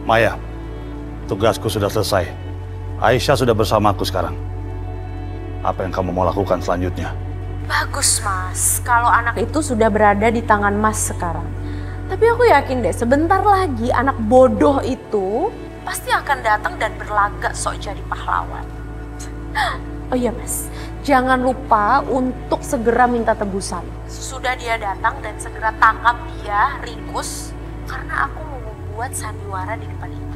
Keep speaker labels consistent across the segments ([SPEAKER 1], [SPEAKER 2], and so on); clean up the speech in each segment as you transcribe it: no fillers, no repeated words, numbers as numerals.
[SPEAKER 1] Maya, tugasku sudah selesai. Aisyah sudah bersamaku sekarang. Apa yang kamu mau lakukan selanjutnya?
[SPEAKER 2] Bagus, Mas. Kalau anak itu sudah berada di tangan Mas sekarang. Tapi aku yakin deh, sebentar lagi anak bodoh itu pasti akan datang dan berlagak sok jadi pahlawan. Oh iya, Mas. Jangan lupa untuk segera minta tebusan. Sudah dia datang dan segera tangkap dia, ringkus. Karena aku mau membuat sandiwara di depan ibu.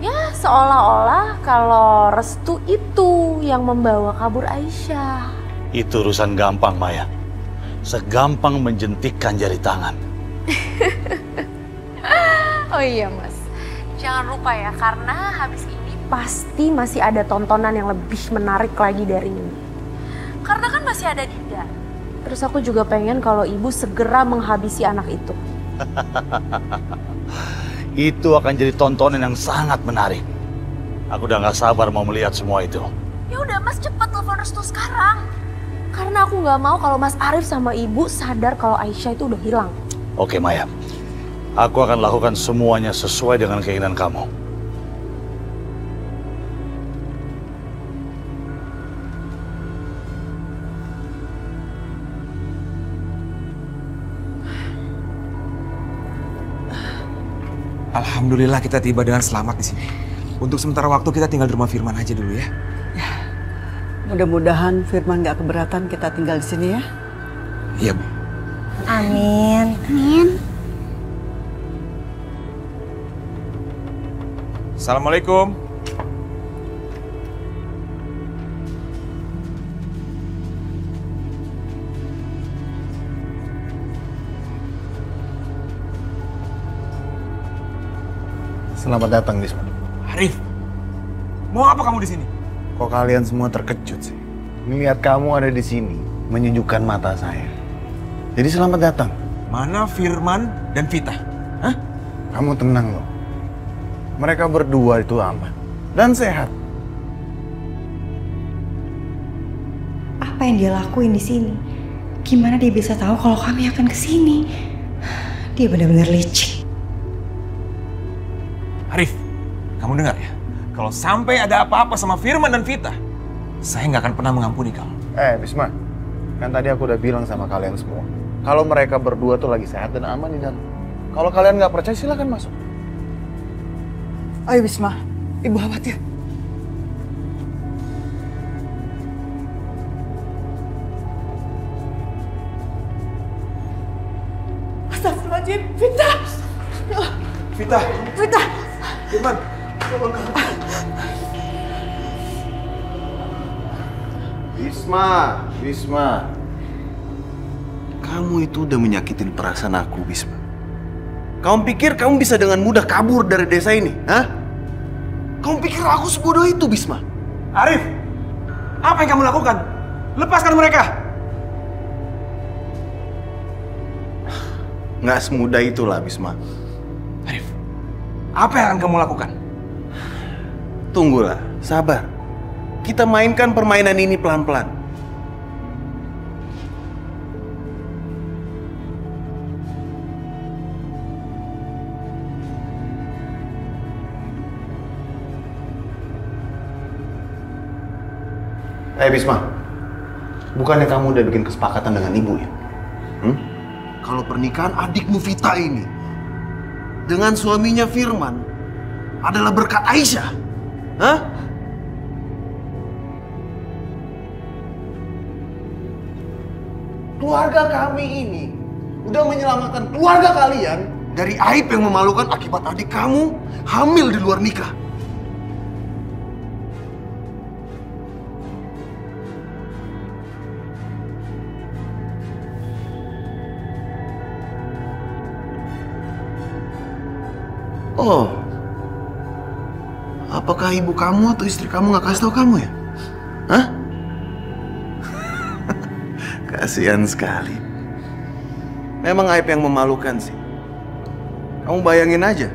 [SPEAKER 2] Ya, seolah-olah kalau Restu itu yang membawa kabur Aisyah.
[SPEAKER 1] Itu urusan gampang, Maya. Segampang menjentikkan jari tangan.
[SPEAKER 2] Oh iya, Mas. Jangan lupa ya, karena habis ini pasti masih ada tontonan yang lebih menarik lagi dari ini. Karena kan masih ada Dinda. Terus aku juga pengen kalau ibu segera menghabisi anak itu.
[SPEAKER 1] Itu akan jadi tontonan yang sangat menarik. Aku udah gak sabar mau melihat semua itu.
[SPEAKER 2] Ya udah, Mas, cepet telepon Restu sekarang. Karena aku nggak mau kalau Mas Arif sama ibu sadar kalau Aisyah itu udah hilang.
[SPEAKER 1] Oke, Maya. Aku akan lakukan semuanya sesuai dengan keinginan kamu.
[SPEAKER 3] Alhamdulillah kita tiba dengan selamat di sini. Untuk sementara waktu kita tinggal di rumah Firman aja dulu ya.
[SPEAKER 4] Ya, mudah-mudahan Firman nggak keberatan kita tinggal di sini ya.
[SPEAKER 3] Iya, Bu.
[SPEAKER 5] Amin. Amin.
[SPEAKER 3] Assalamualaikum.
[SPEAKER 6] Selamat datang, Bisma.
[SPEAKER 3] Arif, mau apa kamu di sini?
[SPEAKER 6] Kok kalian semua terkejut sih? Melihat kamu ada di sini, menyejukkan mata saya. Jadi selamat datang.
[SPEAKER 3] Mana Firman dan Vita? Hah?
[SPEAKER 6] Kamu tenang loh. Mereka berdua itu aman dan sehat.
[SPEAKER 5] Apa yang dia lakuin di sini? Gimana dia bisa tahu kalau kami akan ke sini? Dia benar-benar licik.
[SPEAKER 3] Arif, kamu dengar ya? Kalau sampai ada apa-apa sama Firman dan Vita, saya nggak akan pernah mengampuni kamu.
[SPEAKER 6] Bisma, kan tadi aku udah bilang sama kalian semua. Kalau mereka berdua tuh lagi sehat dan aman di dalam. Kalau kalian nggak percaya, silakan masuk.
[SPEAKER 4] Ayo Bisma, ibu khawatir. Astagfirullahaladzim, Vita!
[SPEAKER 3] Vita!
[SPEAKER 4] Vita!
[SPEAKER 3] Firman! Tolong kamu.
[SPEAKER 6] Bisma. Kamu itu udah menyakitin perasaan aku, Bisma. Kamu pikir kamu bisa dengan mudah kabur dari desa ini, hah? Kamu pikir aku sebodoh itu, Bisma?
[SPEAKER 3] Arif, apa yang kamu lakukan? Lepaskan mereka!
[SPEAKER 6] Nggak semudah itulah, Bisma.
[SPEAKER 3] Arif, apa yang akan kamu lakukan?
[SPEAKER 6] Tunggulah, sabar. Kita mainkan permainan ini pelan-pelan. Bisma, bukannya kamu udah bikin kesepakatan dengan ibu ya? Kalau pernikahan adikmu Vita ini dengan suaminya Firman adalah berkat Aisyah, hah? Keluarga kami ini udah menyelamatkan keluarga kalian dari aib yang memalukan akibat adik kamu hamil di luar nikah. Oh, apakah ibu kamu atau istri kamu nggak kasih tahu kamu ya? Hah? Kasihan sekali. Memang aib yang memalukan sih. Kamu bayangin aja,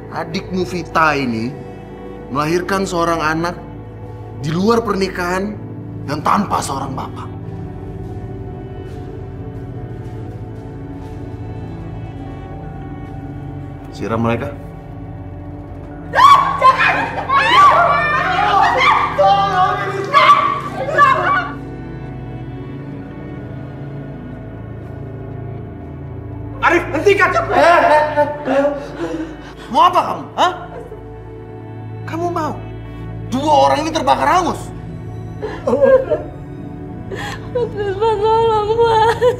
[SPEAKER 6] adikmu Vita ini melahirkan seorang anak di luar pernikahan dan tanpa seorang bapak. Siram mereka.
[SPEAKER 3] Arif, hentikan!
[SPEAKER 6] Mau apa kamu? Hah? Kamu mau? Dua orang ini terbakar hangus.
[SPEAKER 2] Mas Bisma tolong Mas.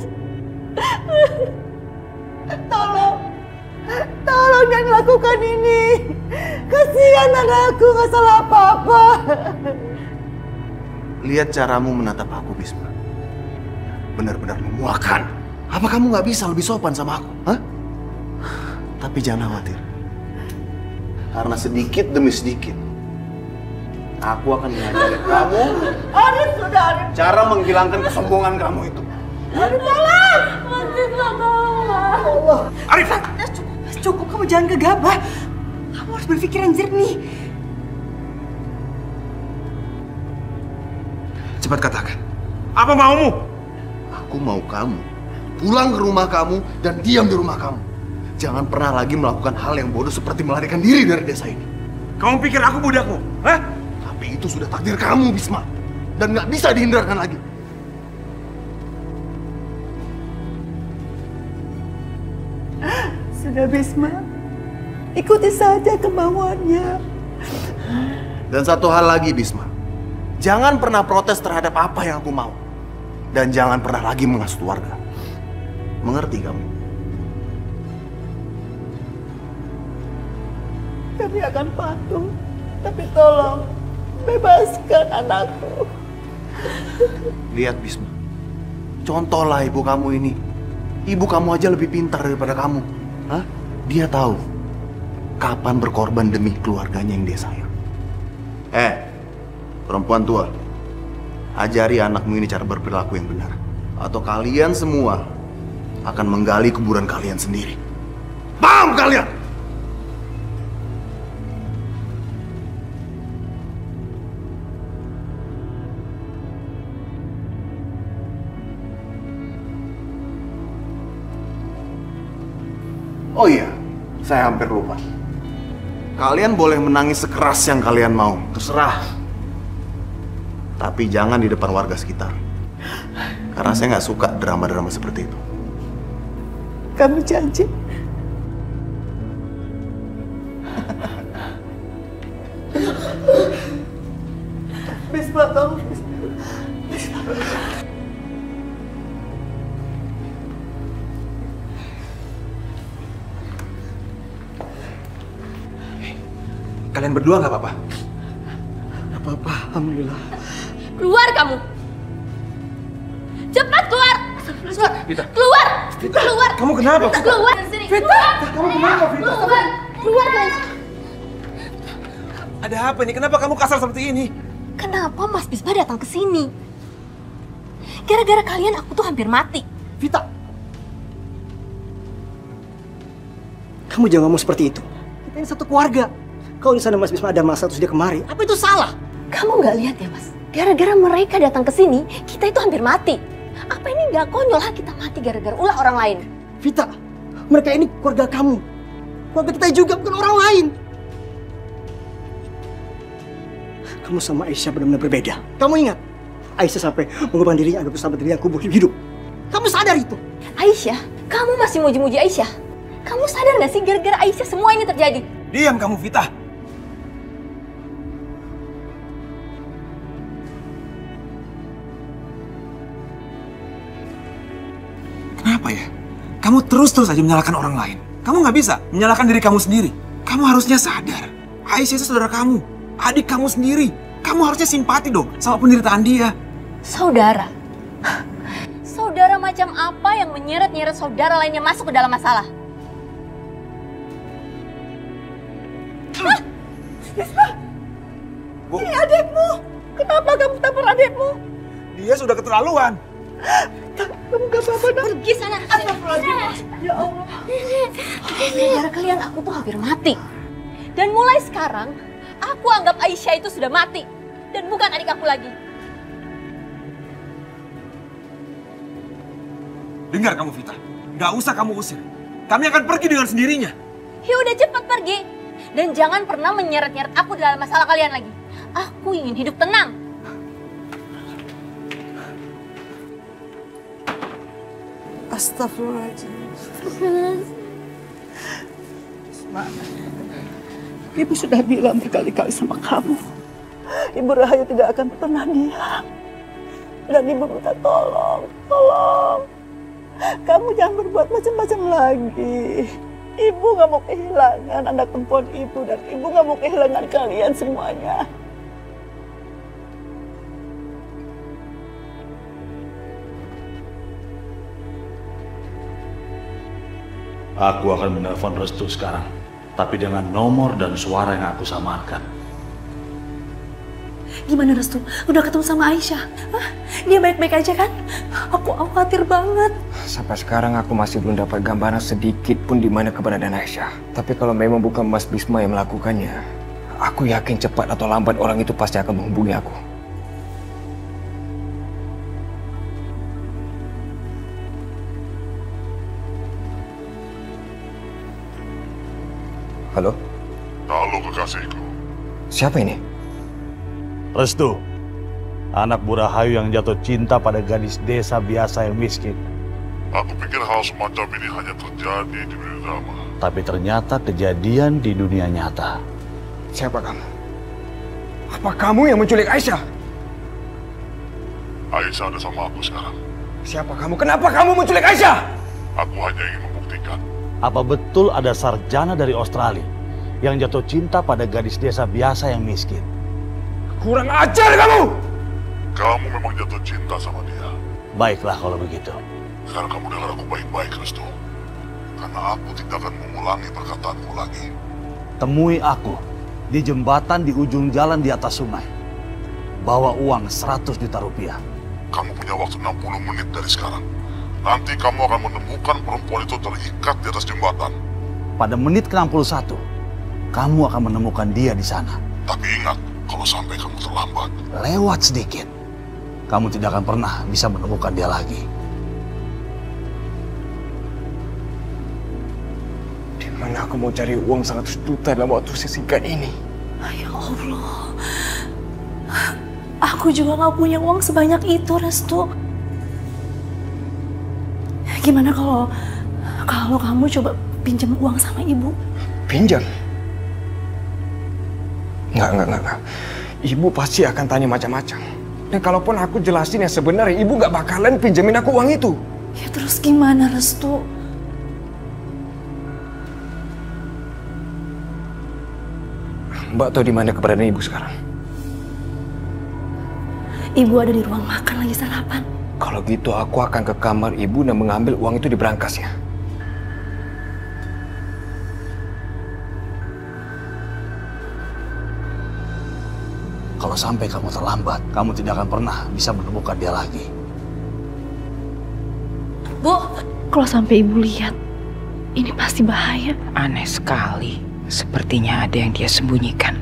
[SPEAKER 4] Tolong jangan lakukan ini. Kasihan anakku, nggak salah apa-apa.
[SPEAKER 6] Lihat caramu menatap aku, Bisma. Benar-benar memuakan. Apa kamu nggak bisa lebih sopan sama aku? Hah? Tapi jangan khawatir. Karena sedikit demi sedikit, aku akan mengajari kamu
[SPEAKER 4] Arif, sudah Arif.
[SPEAKER 6] cara menghilangkan kesombongan kamu itu.
[SPEAKER 4] Arif, tolong.
[SPEAKER 2] Mas Bisma tolong.
[SPEAKER 3] Arif!
[SPEAKER 5] Cukup, kamu jangan gegabah. Kamu harus berpikir yang jernih.
[SPEAKER 3] Cepat katakan, apa maumu?
[SPEAKER 6] Aku mau kamu pulang ke rumah kamu dan diam di rumah kamu. Jangan pernah lagi melakukan hal yang bodoh seperti melarikan diri dari desa ini.
[SPEAKER 3] Kamu pikir aku budakmu? Hah?
[SPEAKER 6] Tapi itu sudah takdir kamu, Bisma. Dan nggak bisa dihindarkan lagi.
[SPEAKER 4] Sudah Bisma, ikuti saja kemauannya.
[SPEAKER 6] Dan satu hal lagi, Bisma. Jangan pernah protes terhadap apa yang aku mau. Dan jangan pernah lagi menghasut warga. Mengerti kamu?
[SPEAKER 4] Kami akan patuh, tapi tolong bebaskan anakku.
[SPEAKER 6] Lihat, Bisma. Contohlah ibu kamu ini. Ibu kamu aja lebih pintar daripada kamu. Hah? Dia tahu kapan berkorban demi keluarganya yang dia sayang. Perempuan tua. Ajari anakmu ini cara berperilaku yang benar. Atau kalian semua akan menggali kuburan kalian sendiri. Paham kalian? Oh iya, saya hampir lupa. Kalian boleh menangis sekeras yang kalian mau, terserah. Tapi jangan di depan warga sekitar. Karena saya nggak suka drama-drama seperti itu.
[SPEAKER 4] Kami janji. Bisma, tolong.
[SPEAKER 3] Kalian berdua nggak apa-apa?
[SPEAKER 4] Apa-apa, alhamdulillah.
[SPEAKER 2] Keluar kamu. Cepat keluar.
[SPEAKER 3] Vita.
[SPEAKER 2] Keluar.
[SPEAKER 3] Vita.
[SPEAKER 2] Keluar.
[SPEAKER 3] Kamu kenapa?
[SPEAKER 2] Keluar dari sini.
[SPEAKER 3] Vita.
[SPEAKER 2] Keluar.
[SPEAKER 3] Kamu kenapa, Vita?
[SPEAKER 2] Keluar. Keluar dari sini.
[SPEAKER 3] Ada apa nih? Kenapa kamu kasar seperti ini?
[SPEAKER 2] Kenapa Mas Bisma datang ke sini? Gara-gara kalian aku tuh hampir mati.
[SPEAKER 7] Vita, kamu jangan ngomong seperti itu. Kita ini satu keluarga. Kalau di sana Mas Bisma ada masalah terus dia kemari, apa itu salah?
[SPEAKER 2] Kamu nggak lihat ya Mas? Gara-gara mereka datang ke sini, kita itu hampir mati. Apa ini nggak konyol kita mati gara-gara ulah orang lain?
[SPEAKER 7] Vita, mereka ini keluarga kamu. Keluarga kita juga, bukan orang lain. Kamu sama Aisyah benar-benar berbeda. Kamu ingat? Aisyah sampai mengubah dirinya agar bersama diri yang kubur hidup. Kamu sadar itu?
[SPEAKER 2] Aisyah? Kamu masih muji-muji Aisyah? Kamu sadar nggak sih gara-gara Aisyah semua ini terjadi?
[SPEAKER 3] Diam kamu, Vita. Kenapa ya? Kamu terus-terus aja menyalahkan orang lain. Kamu nggak bisa menyalahkan diri kamu sendiri. Kamu harusnya sadar. Aisyah itu saudara kamu. Adik kamu sendiri. Kamu harusnya simpati dong sama penderitaan dia.
[SPEAKER 2] Saudara? Saudara macam apa yang menyeret-nyeret saudara lainnya masuk ke dalam masalah?
[SPEAKER 3] Bu,
[SPEAKER 4] Ini adikmu. Kenapa kamu tampar adikmu?
[SPEAKER 3] dia sudah keterlaluan.
[SPEAKER 4] Kamu gak apa-apa, nak?
[SPEAKER 2] Pergi sana.
[SPEAKER 4] Ya Allah.
[SPEAKER 2] Gara-gara kalian aku tuh hampir mati. Dan mulai sekarang, aku anggap Aisyah itu sudah mati. Dan bukan adik aku lagi.
[SPEAKER 3] Dengar kamu, Vita. Gak usah kamu usir. Kami akan pergi dengan sendirinya.
[SPEAKER 2] Ya udah cepat pergi. Dan jangan pernah menyeret-nyeret aku dalam masalah kalian lagi. Aku ingin hidup tenang.
[SPEAKER 4] Astagfirullahaladzim. Isma, Ibu sudah bilang berkali-kali sama kamu, Ibu Rahayu tidak akan pernah diam. Dan Ibu minta tolong. Kamu jangan berbuat macam-macam lagi. Ibu gak mau kehilangan anak perempuan Ibu, dan Ibu gak mau kehilangan kalian semuanya.
[SPEAKER 1] Aku akan menelpon Restu sekarang, tapi dengan nomor dan suara yang aku samarkan.
[SPEAKER 8] Gimana Restu? Udah ketemu sama Aisyah? Hah? Dia baik-baik aja kan? Aku khawatir banget.
[SPEAKER 3] Sampai sekarang aku masih belum dapat gambaran sedikit pun di mana keberadaan Aisyah. Tapi kalau memang bukan Mas Bisma yang melakukannya, aku yakin cepat atau lambat orang itu pasti akan menghubungi aku. Halo?
[SPEAKER 9] Halo kekasihku.
[SPEAKER 3] Siapa ini?
[SPEAKER 1] Restu, anak Bu Rahayu yang jatuh cinta pada gadis desa biasa yang miskin.
[SPEAKER 9] Aku pikir hal semacam ini hanya terjadi di dunia drama.
[SPEAKER 1] Tapi ternyata kejadian di dunia nyata.
[SPEAKER 3] Siapa kamu? Apa kamu yang menculik Aisyah?
[SPEAKER 9] Aisyah ada sama aku sekarang.
[SPEAKER 3] Siapa kamu? Kenapa kamu menculik Aisyah?
[SPEAKER 9] Aku hanya ingin membuktikan.
[SPEAKER 1] Apa betul ada sarjana dari Australia yang jatuh cinta pada gadis desa biasa yang miskin?
[SPEAKER 3] Kurang ajar kamu!
[SPEAKER 9] Kamu memang jatuh cinta sama dia.
[SPEAKER 1] Baiklah kalau begitu.
[SPEAKER 9] Sekarang kamu dengar aku baik-baik, Restu. Karena aku tidak akan mengulangi perkataanku lagi.
[SPEAKER 1] Temui aku di jembatan di ujung jalan di atas sungai. Bawa uang 100 juta rupiah.
[SPEAKER 9] Kamu punya waktu 60 menit dari sekarang. Nanti kamu akan menemukan perempuan itu terikat di atas jembatan.
[SPEAKER 1] Pada menit ke-61, kamu akan menemukan dia di sana.
[SPEAKER 9] Tapi ingat, kalau sampai kamu terlambat,
[SPEAKER 1] lewat sedikit, kamu tidak akan pernah bisa menemukan dia lagi.
[SPEAKER 3] Di mana aku mau cari uang 100 juta dalam waktu sesingkat ini?
[SPEAKER 8] Ya Allah. Aku juga gak punya uang sebanyak itu, Restu. Gimana kalau kamu coba pinjam uang sama ibu?
[SPEAKER 3] Pinjam? Enggak. Ibu pasti akan tanya macam-macam. Dan kalaupun aku jelasin yang sebenarnya, ibu gak bakalan pinjemin aku uang itu.
[SPEAKER 8] Ya terus gimana, Restu?
[SPEAKER 3] Mbak tahu di mana keberadaan ibu sekarang?
[SPEAKER 8] Ibu ada di ruang makan lagi sarapan.
[SPEAKER 3] Kalau gitu aku akan ke kamar ibu dan mengambil uang itu di berangkasnya.
[SPEAKER 1] Kalau sampai kamu terlambat, kamu tidak akan pernah bisa menemukan dia lagi.
[SPEAKER 8] Bu, kalau sampai ibu lihat, ini pasti bahaya.
[SPEAKER 10] Aneh sekali. Sepertinya ada yang dia sembunyikan.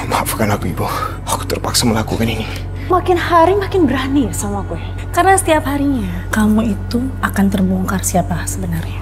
[SPEAKER 3] Maafkan aku, Ibu. Aku terpaksa melakukan ini.
[SPEAKER 2] Makin hari makin berani ya sama gue.
[SPEAKER 8] Karena setiap harinya kamu itu akan terbongkar siapa sebenarnya.